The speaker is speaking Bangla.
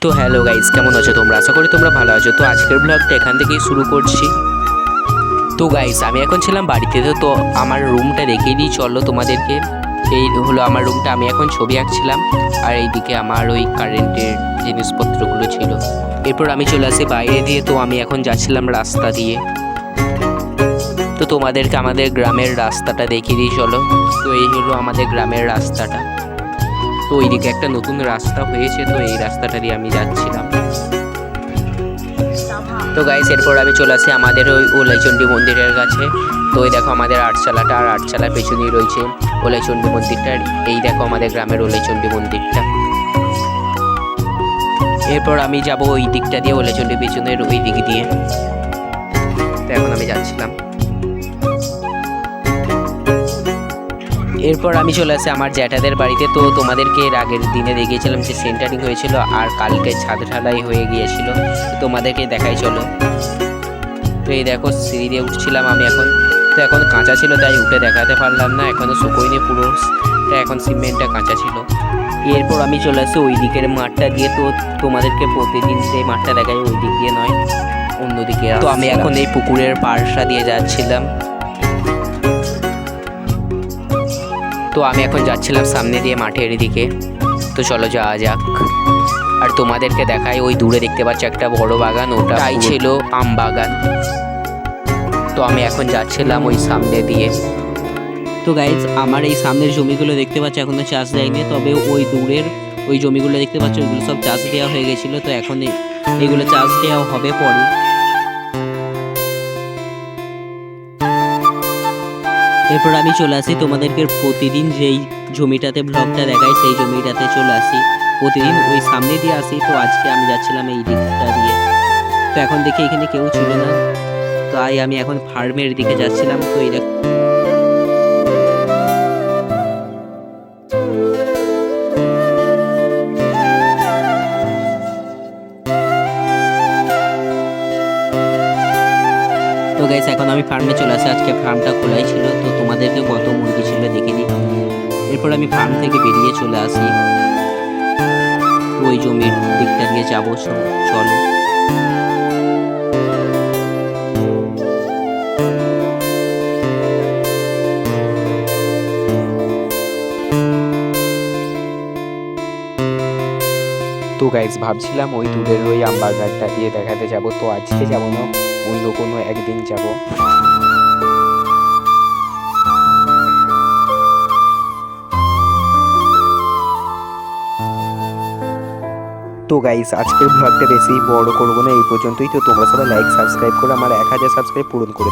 তো হ্যালো গাইস, কেমন আছো তোমরা? আশা করি তোমরা ভালো আছো। তো আজকের ব্লগটা এখান থেকেই শুরু করছি। তো গাইস, আমি এখন ছিলাম বাড়িতে। তো আমার রুমটা দেখিয়ে দিই চলো তোমাদেরকে। এই হলো আমার রুমটা। আমি এখন ছবি আঁকছিলাম আর এইদিকে আমার ওই কারেন্টের জিনিসপত্রগুলো ছিল। এরপর আমি চলে আসি বাইরে দিয়ে। তো আমি এখন যাচ্ছিলাম রাস্তা দিয়ে। তো তোমাদেরকে আমাদের গ্রামের রাস্তাটা দেখিয়ে দিই চলো। তো এই হলো আমাদের গ্রামের রাস্তাটা। তো ওইদিকে একটা নতুন রাস্তা হয়েছে, তো এই রাস্তাটা দিয়ে আমি যাচ্ছিলাম। তো গাইস, এরপর আমি চলে আসি আমাদের ওই ওলাইচণ্ডী মন্দিরের কাছে। তো ওই দেখো আমাদের আটচালাটা, আর আটচালার পেছনেই রয়েছে ওলাইচণ্ডী মন্দিরটা। এই দেখো আমাদের গ্রামের ওলাইচণ্ডী মন্দিরটা। এরপর আমি যাব ওই দিকটা দিয়ে, ওলাইচণ্ডী পেছনের ওই দিক দিয়ে। তো এখন আমি যাচ্ছিলাম। এরপর আমি চলে আসি আমার জ্যাঠাদের বাড়িতে। তো তোমাদেরকে এর আগের দিনে দেখিয়েছিলাম যে সেন্টারিং হয়েছিল আর কালকে ছাদ ঢালাই হয়ে গিয়েছিল। তোমাদেরকে দেখাই চলো। তো এই দেখো সিঁড়ি দিয়ে উঠছিলাম আমি এখন। তো এখন কাঁচা ছিল তাই উঠে দেখাতে পারলাম না, এখনও শুকোয়নি পুরো। তো এখন সিমেন্টটা কাঁচা ছিল। এরপর আমি চলে আসি ওই দিকের মাঠটা দিয়ে। তো তোমাদেরকে প্রতিদিন সেই মাঠটা দেখাই, ওই দিক দিয়ে নয়, অন্যদিকে। তো আমি এখন এই পুকুরের পাড়টা দিয়ে যাচ্ছিলাম। তো আমি এখন যাচ্ছিলাম সামনে দিয়ে মাঠের দিকে। তো চলো যাওয়া যাক। আর তোমাদেরকে দেখাই, ওই দূরে দেখতে পাচ্ছ একটা বড় বাগান, ওটাই ছিল আম বাগান। তো আমি এখন যাচ্ছিলাম ওই সামনে দিয়ে। তো গাইজ, আমার এই সামনের জমিগুলো দেখতে পাচ্ছ এখনো চাষ দেয়নি, তবে ওই দূরের ওই জমিগুলো দেখতে পাচ্ছ ওইগুলো সব চাষ দেওয়া হয়ে গেছিলো। তো এখন এইগুলো চাষ দেওয়া হবে পরে। এরপর আমি চলে আসি তোমাদেরকে প্রতিদিন যেই জমিটাতে ব্লগটা দেখাই সেই জমিটাতে চলে আসি। প্রতিদিন ওই সামনে দিয়ে আসি। তো আজকে আমি যাচ্ছিলাম এই দিকটা দিয়ে। তো এখন দেখি এখানে কেউ ছিল না, তাই আমি এখন ফার্মের দিকে যাচ্ছিলাম। তো এই তো গাইস, এখন আমি ফার্মে চলে আসি। আজকে ফার্মটা খোলাই ছিল। তো তোমাদেরকে কত মুরগি ছিল দেখে দিই। এরপর আমি ফার্ম থেকে বেরিয়ে চলে আসি। তো ওই জমির দিকটা দিয়ে যাবো, চলো। তো গাইস, ভাবছিলাম ওই দূরের ওই আম বাগানটা দিয়ে দেখাতে যাব। তো আজকে যাব না, অন্য কোনো একদিন যাব। তো গাইস, আজকের ব্লগটা বেশি বড় করবো না, এই পর্যন্তই। তো তোমরা সবাই লাইক সাবস্ক্রাইব করে আমার 1000 সাবস্ক্রাইব পূরণ করে